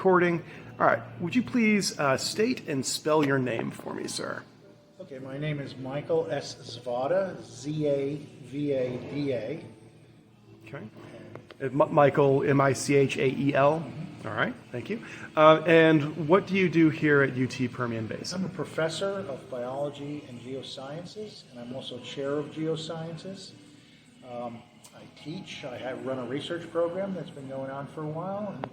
recording. All right, would you please state and spell your name for me, sir? Okay, my name is Michael S. Zavada, Z-A-V-A-D-A. Okay. Michael, M-I-C-H-A-E-L. All right, thank you. And what do you do here at UT Permian Basin? I'm a professor of biology and geosciences, and I'm also chair of geosciences. I teach, I run a research program that's been going on for a while, and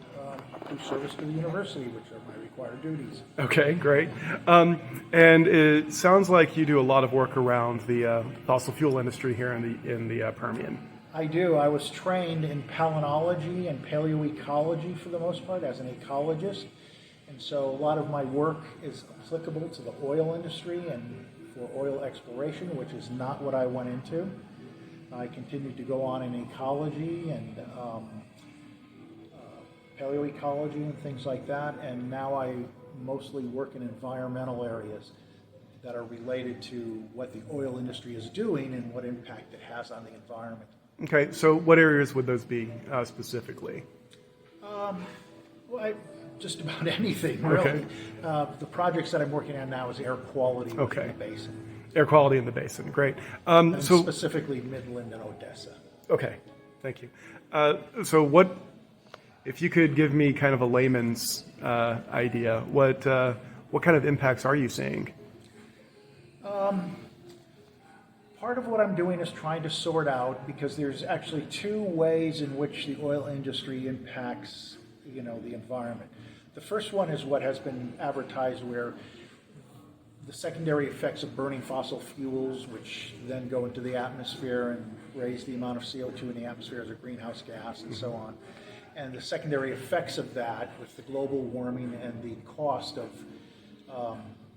do service to the university, which are my required duties. Okay, great. And it sounds like you do a lot of work around the fossil fuel industry here in the Permian. I do. I was trained in palynology and paleoecology for the most part as an ecologist, and so a lot of my work is applicable to the oil industry and for oil exploration, which is not what I went into. I continued to go on in ecology and paleoecology and things like that, and now I mostly work in environmental areas that are related to what the oil industry is doing and what impact it has on the environment. Okay, so what areas would those be specifically? Just about anything, really. Okay. The projects that I'm working on now is air quality within the basin. Air quality in the basin, great. And so specifically Midland and Odessa. Okay, thank you. So what, if you could give me kind of a layman's idea, what kind of impacts are you seeing? Part of what I'm doing is trying to sort out, because there's actually two ways in which the oil industry impacts, the environment. The first one is what has been advertised, where the secondary effects of burning fossil fuels, which then go into the atmosphere and raise the amount of CO2 in the atmosphere as a greenhouse gas and so on. And the secondary effects of that with the global warming and the cost of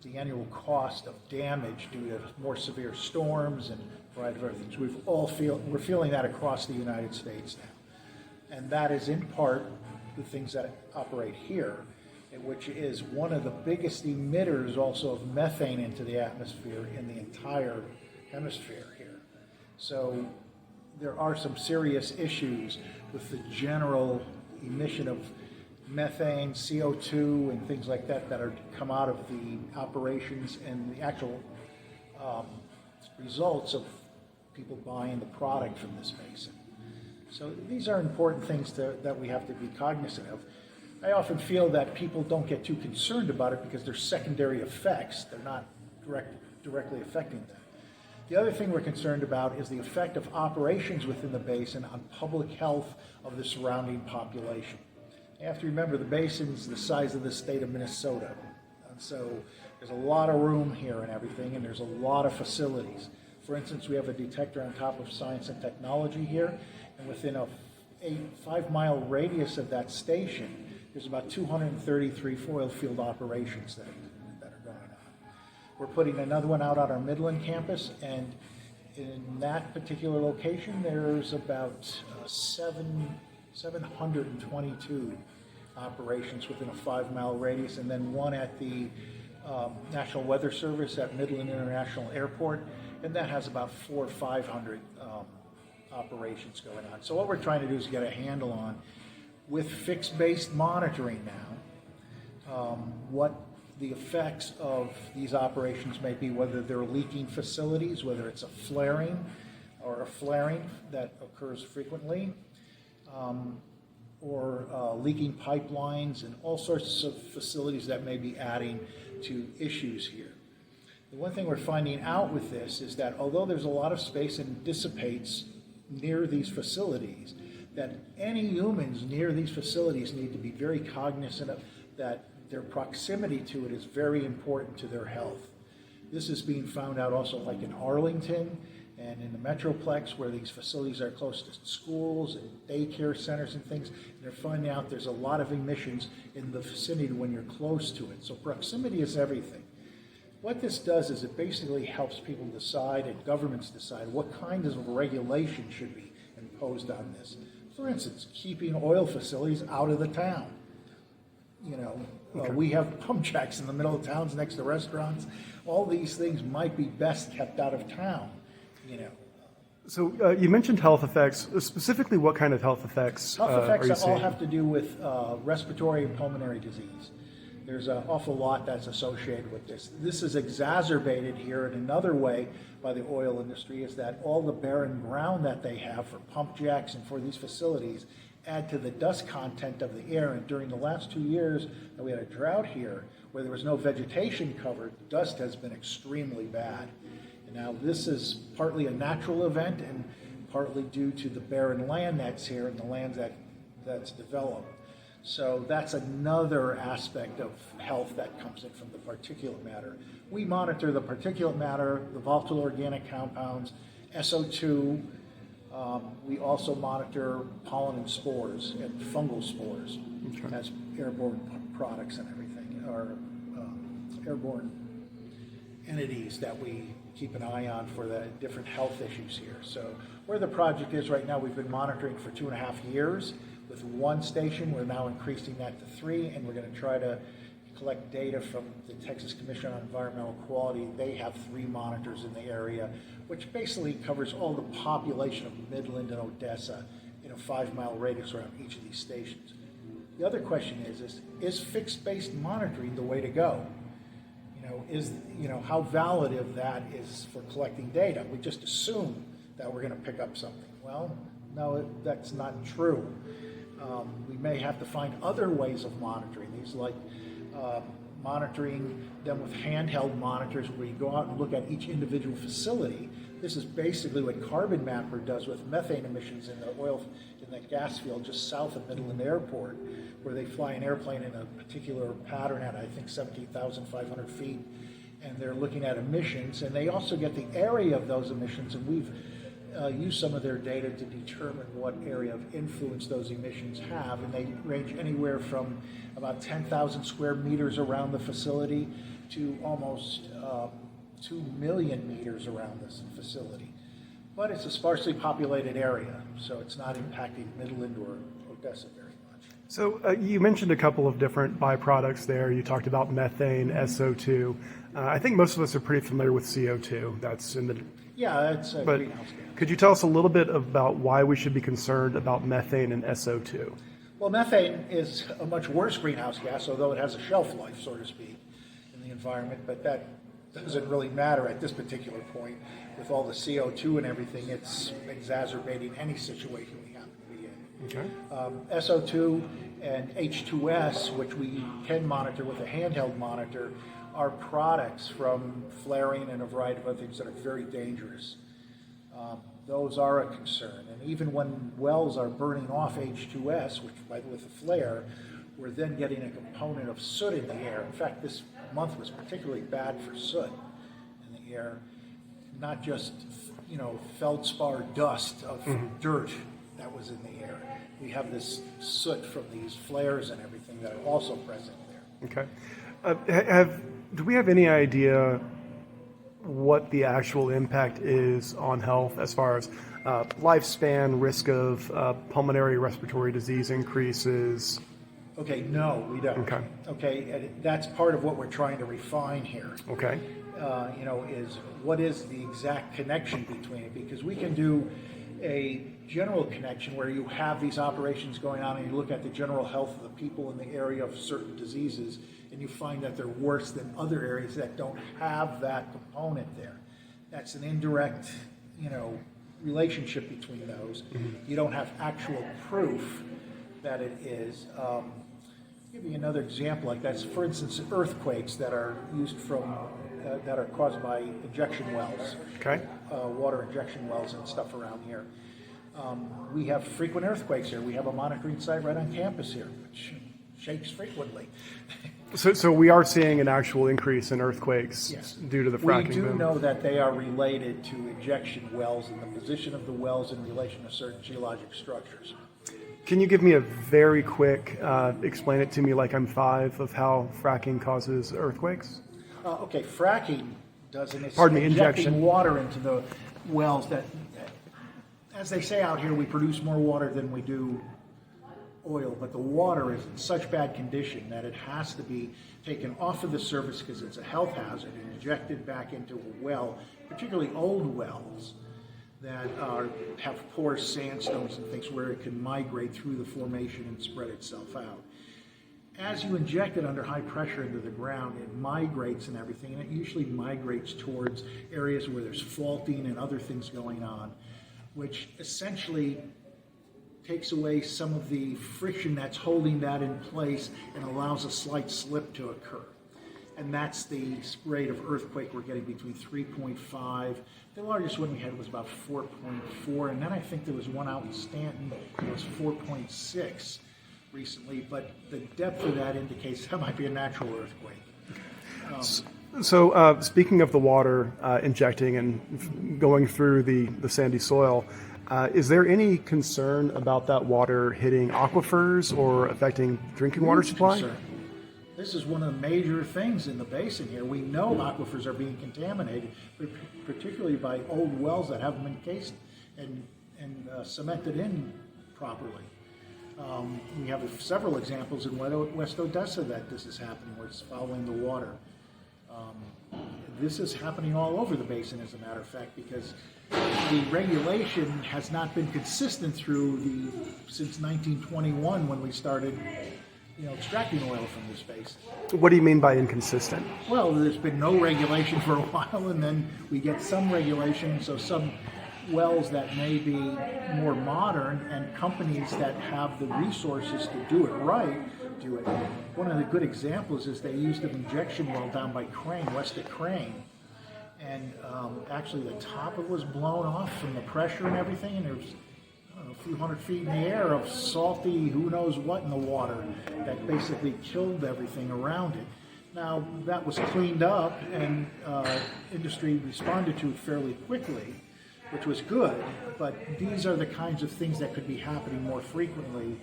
the annual cost of damage due to more severe storms and a variety of other things. We're feeling that across the United States now. And that is in part the things that operate here, which is one of the biggest emitters also of methane into the atmosphere in the entire hemisphere here. So there are some serious issues with the general emission of methane, CO2, and things like that that are come out of the operations and the actual results of people buying the product from this basin. So these are important things that we have to be cognizant of. I often feel that people don't get too concerned about it because they're secondary effects. They're not directly affecting them. The other thing we're concerned about is the effect of operations within the basin on public health of the surrounding population. You have to remember the basin's the size of the state of Minnesota. And so there's a lot of room here and everything, and there's a lot of facilities. For instance, we have a detector on top of Science and Technology here, and within a 5-mile radius of that station, there's about 233 oil field operations that are going on. We're putting another one out on our Midland campus, and in that particular location, there's about 722 operations within a 5-mile radius, and then one at the National Weather Service at Midland International Airport, and that has about 400 or 500 operations going on. So what we're trying to do is get a handle on, with fixed-based monitoring now, what the effects of these operations may be, whether they're leaking facilities, whether it's a flaring that occurs frequently, or leaking pipelines and all sorts of facilities that may be adding to issues here. The one thing we're finding out with this is that although there's a lot of space and dissipates near these facilities, that any humans near these facilities need to be very cognizant of that their proximity to it is very important to their health. This is being found out also like in Arlington and in the Metroplex, where these facilities are close to schools and daycare centers and things. And they're finding out there's a lot of emissions in the vicinity when you're close to it. So proximity is everything. What this does is it basically helps people decide and governments decide what kinds of regulation should be imposed on this. For instance, keeping oil facilities out of the town. We have pump jacks in the middle of towns next to restaurants. All these things might be best kept out of town. So you mentioned health effects. Specifically, what kind of health effects Health are effects you that all seeing? have to do with respiratory and pulmonary disease. There's an awful lot that's associated with this. This is exacerbated here in another way by the oil industry, is that all the barren ground that they have for pump jacks and for these facilities add to the dust content of the air. And during the last 2 years that we had a drought here, where there was no vegetation covered, dust has been extremely bad. And now this is partly a natural event and partly due to the barren land that's here and the land that's developed. So that's another aspect of health that comes in from the particulate matter. We monitor the particulate matter, the volatile organic compounds, SO2. We also monitor pollen and spores and fungal spores as airborne products and everything, or airborne entities that we keep an eye on for the different health issues here. So where the project is right now, we've been monitoring for 2.5 years with one station. We're now increasing that to 3, and we're going to try to collect data from the Texas Commission on Environmental Quality. They have 3 monitors in the area, which basically covers all the population of Midland and Odessa in a 5-mile radius around each of these stations. The other question is fixed-based monitoring the way to go? How valid if that is for collecting data? We just assume that we're going to pick up something. Well, no, that's not true. We may have to find other ways of monitoring these, like monitoring them with handheld monitors where you go out and look at each individual facility. This is basically what Carbon Mapper does with methane emissions in the gas field just south of Midland Airport, where they fly an airplane in a particular pattern at, I think, 17,500 feet, and they're looking at emissions, and they also get the area of those emissions, and we've used some of their data to determine what area of influence those emissions have, and they range anywhere from about 10,000 square meters around the facility to almost 2 million meters around this facility. But it's a sparsely populated area, so it's not impacting Midland or Odessa very much. So you mentioned a couple of different byproducts there. You talked about methane, SO2. I think most of us are pretty familiar with CO2. That's in the... Yeah, it's a but greenhouse gas. could you tell us a little bit about why we should be concerned about methane and SO2? Well, methane is a much worse greenhouse gas, although it has a shelf life, so to speak, in the environment, but that doesn't really matter at this particular point. With all the CO2 and everything, it's exacerbating any situation we happen to be in. Okay. SO2 and H2S, which we can monitor with a handheld monitor, are products from flaring and a variety of other things that are very dangerous. Those are a concern. And even when wells are burning off H2S, which with a flare, we're then getting a component of soot in the air. In fact, this month was particularly bad for soot in the air, not just feldspar dust of dirt that was in the air. We have this soot from these flares and everything that are also present there. Okay. Do we have any idea what the actual impact is on health as far as lifespan, risk of pulmonary respiratory disease increases? Okay, no, we don't. Okay. Okay, and that's part of what we're trying to refine here. Okay. Is what is the exact connection between it? Because we can do a general connection where you have these operations going on and you look at the general health of the people in the area of certain diseases, and you find that they're worse than other areas that don't have that component there. That's an indirect, relationship between those. You don't have actual proof that it is. I'll give you another example like that. For instance, earthquakes that are used that are caused by injection wells. Okay. Water injection wells and stuff around here. We have frequent earthquakes here. We have a monitoring site right on campus here, which shakes frequently. So we are seeing an actual increase in earthquakes due to the fracking We do boom. know that they are related to injection wells and the position of the wells in relation to certain geologic structures. Can you give me a very quick, explain it to me like I'm 5, of how fracking causes earthquakes? Okay, fracking does it. It's Pardon me, injecting injection. water into the wells that, as they say out here, we produce more water than we do oil, but the water is in such bad condition that it has to be taken off of the surface because it's a health hazard and injected back into a well, particularly old wells that have porous sandstones and things where it can migrate through the formation and spread itself out. As you inject it under high pressure into the ground, it migrates and everything, and it usually migrates towards areas where there's faulting and other things going on, which essentially takes away some of the friction that's holding that in place and allows a slight slip to occur. And that's the rate of earthquake we're getting, between 3.5. The largest one we had was about 4.4, and then I think there was one out in Stanton that was 4.6 recently, but the depth of that indicates that might be a natural earthquake. So speaking of the water injecting and going through the sandy soil, is there any concern about that water hitting aquifers or affecting drinking water supply? Concern. This is one of the major things in the basin here. We know aquifers are being contaminated, particularly by old wells that haven't been cased and cemented in properly. We have several examples in West Odessa that this is happening, where it's fouling the water. This is happening all over the basin, as a matter of fact, because the regulation has not been consistent since 1921, when we started extracting oil from this basin. What do you mean by inconsistent? Well, there's been no regulation for a while, and then we get some regulation, so some wells that may be more modern and companies that have the resources to do it right do it. One of the good examples is they used an injection well down by Crane, west of Crane, and actually the top of it was blown off from the pressure and everything, and there was a few hundred feet in the air of salty who knows what in the water that basically killed everything around it. Now, that was cleaned up, and industry responded to it fairly quickly, which was good, but these are the kinds of things that could be happening more frequently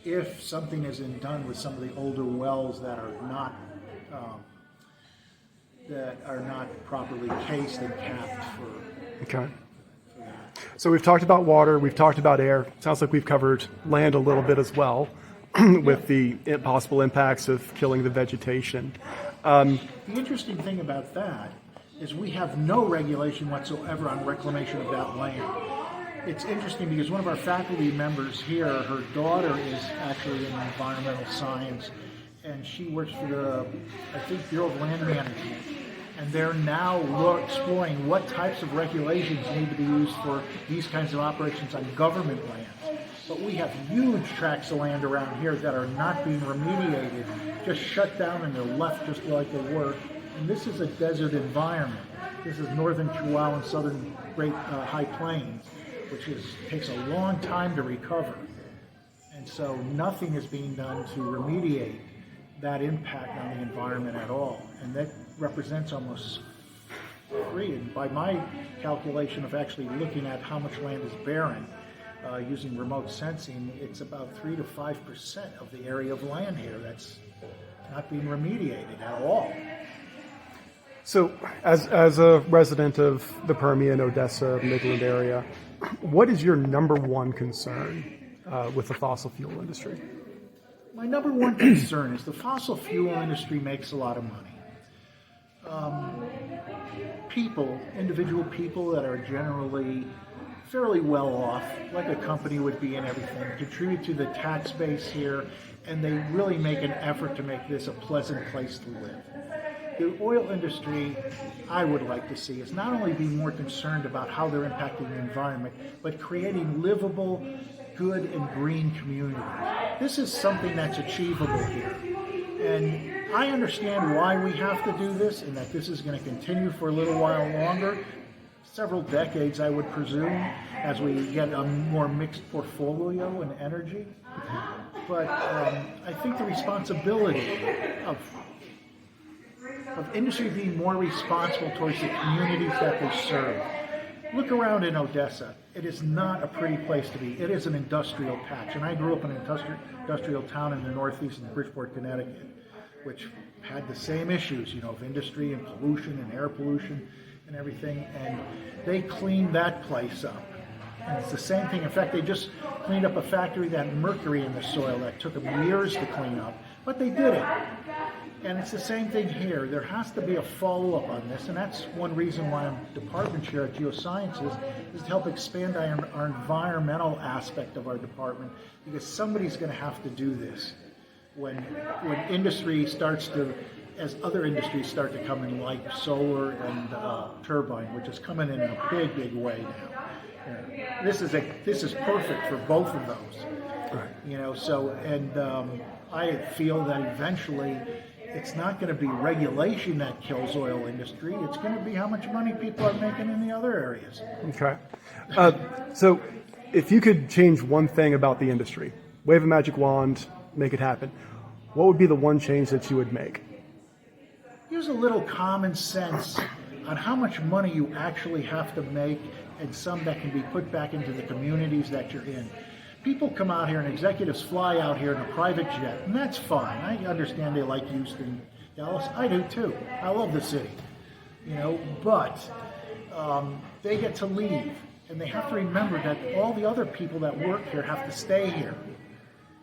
if something isn't done with some of the older wells that are not properly cased and capped for. Okay. So we've talked about water, we've talked about air. Sounds like we've covered land a little bit as well, with the possible impacts of killing the vegetation. The interesting thing about that is we have no regulation whatsoever on reclamation of that land. It's interesting because one of our faculty members here, her daughter is actually in environmental science, and she works for the, I think, Bureau of Land Management. And they're now exploring what types of regulations need to be used for these kinds of operations on government lands. But we have huge tracts of land around here that are not being remediated, just shut down, and they're left just like they were. And this is a desert environment. This is northern Chihuahua and southern Great High Plains, which takes a long time to recover. And so nothing is being done to remediate that impact on the environment at all. And that represents almost free. And by my calculation of actually looking at how much land is barren, using remote sensing, it's about 3 to 5% of the area of land here that's not being remediated at all. So as a resident of the Permian, Odessa, Midland area, what is your number one concern with the fossil fuel industry? My number one concern is the fossil fuel industry makes a lot of money. Individual people that are generally fairly well off, like a company would be and everything, contribute to the tax base here, and they really make an effort to make this a pleasant place to live. The oil industry, I would like to see, is not only be more concerned about how they're impacting the environment, but creating livable, good, and green communities. This is something that's achievable here. And I understand why we have to do this, and that this is going to continue for a little while longer, several decades, I would presume, as we get a more mixed portfolio in energy. But I think the responsibility of industry being more responsible towards the communities that they serve. Look around in Odessa. It is not a pretty place to be. It is an industrial patch. And I grew up in an industrial town in the Northeast in Bridgeport, Connecticut, which had the same issues, of industry and pollution and air pollution and everything. And they cleaned that place up. And it's the same thing. In fact, they just cleaned up a factory that had mercury in the soil that took them years to clean up. But they did it. And it's the same thing here. There has to be a follow-up on this, and that's one reason why I'm department chair at Geosciences, is to help expand our environmental aspect of our department, because somebody's going to have to do this. When industry starts to, as other industries start to come in, like solar and turbine, which is coming in a big, big way now. This is perfect for both of those. Right. So, and I feel that eventually it's not going to be regulation that kills oil industry. It's going to be how much money people are making in the other areas. Okay. So if you could change one thing about the industry, wave a magic wand, make it happen, what would be the one change that you would make? Use a little common sense on how much money you actually have to make, and some that can be put back into the communities that you're in. People come out here and executives fly out here in a private jet, and that's fine. I understand they like Houston, Dallas. I do too. I love the city, but they get to leave, and they have to remember that all the other people that work here have to stay here,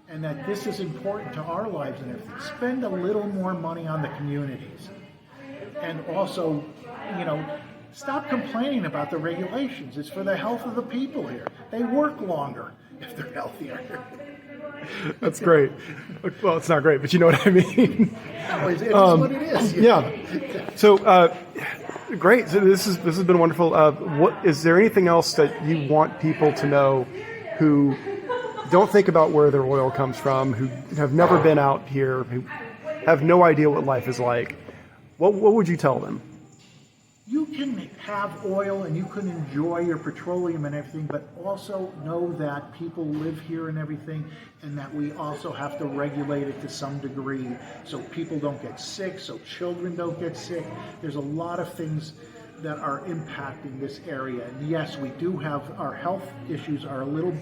and that this is important to our lives and everything. Spend a little more money on the communities, and also, stop complaining about the regulations. It's for the health of the people here. They work longer if they're healthier. That's great. Well, it's not great, but you know what I mean. No, it is what it is. Yeah. So, great. So this has been wonderful. What is there anything else that you want people to know who don't think about where their oil comes from, who have never been out here, who have no idea what life is like? What would you tell them? You can have oil and you can enjoy your petroleum and everything, but also know that people live here and everything, and that we also have to regulate it to some degree so people don't get sick, so children don't get sick. There's a lot of things that are impacting this area. And yes, we do have, our health issues are a little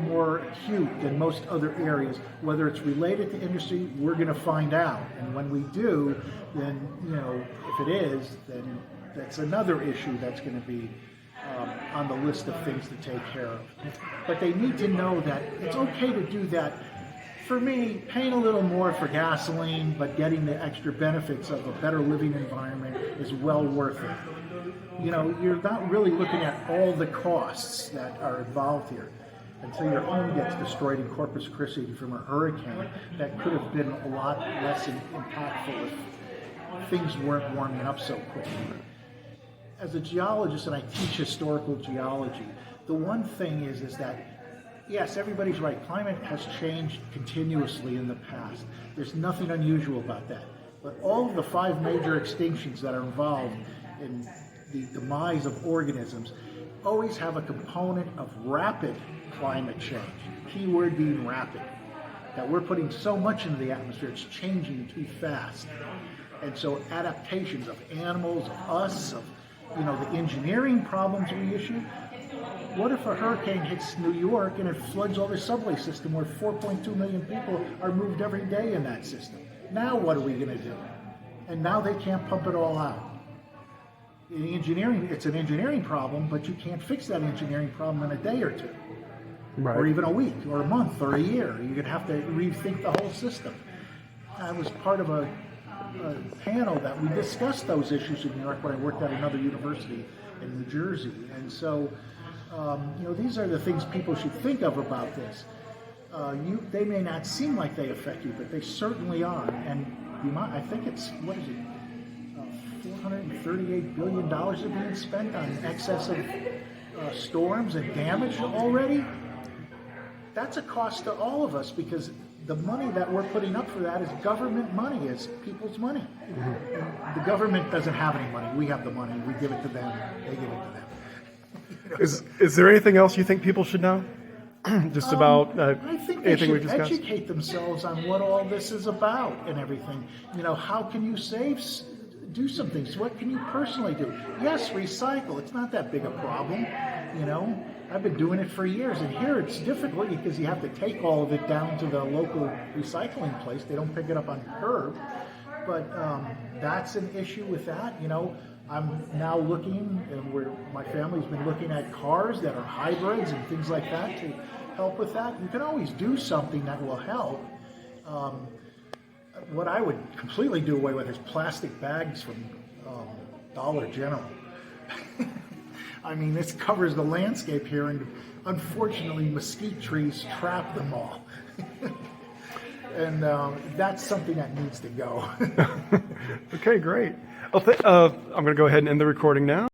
more acute than most other areas. Whether it's related to industry, we're going to find out. And when we do, then, if it is, then that's another issue that's going to be on the list of things to take care of. But they need to know that it's okay to do that. For me, paying a little more for gasoline, but getting the extra benefits of a better living environment is well worth it. You're not really looking at all the costs that are involved here until your home gets destroyed in Corpus Christi from a hurricane. That could have been a lot less impactful if things weren't warming up so quickly. As a geologist, and I teach historical geology, the one thing is that, yes, everybody's right, climate has changed continuously in the past. There's nothing unusual about that. But all of the 5 major extinctions that are involved in the demise of organisms always have a component of rapid climate change. Key word being rapid. That we're putting so much into the atmosphere, it's changing too fast. And so adaptations of animals, of us, of the engineering problems we issue. What if a hurricane hits New York and it floods all the subway system where 4.2 million people are moved every day in that system? Now what are we going to do? And now they can't pump it all out. In engineering, it's an engineering problem, but you can't fix that engineering problem in a day or two. Right. Or even a week, or a month, or a year. You're going to have to rethink the whole system. I was part of a panel that we discussed those issues in New York when I worked at another university in New Jersey. And so, these are the things people should think of about this. They may not seem like they affect you, but they certainly are. And I think it's, $438 billion are being spent on excessive storms and damage already. That's a cost to all of us, because the money that we're putting up for that is government money, is people's money. Mm-hmm. The government doesn't have any money. We have the money. We give it to them. They give it to them. Is there anything else you think people should know? Just about I think they anything we should discussed? educate themselves on what all this is about and everything. How can you do some things? What can you personally do? Yes, recycle. It's not that big a problem. I've been doing it for years, and here it's difficult because you have to take all of it down to the local recycling place. They don't pick it up on curb, but that's an issue with that. I'm now looking, and my family's been looking at cars that are hybrids and things like that to help with that. You can always do something that will help. What I would completely do away with is plastic bags from Dollar General. I mean, this covers the landscape here, and unfortunately, mesquite trees trap them all. And that's something that needs to go. Okay, great. Well, I'm going to go ahead and end the recording now.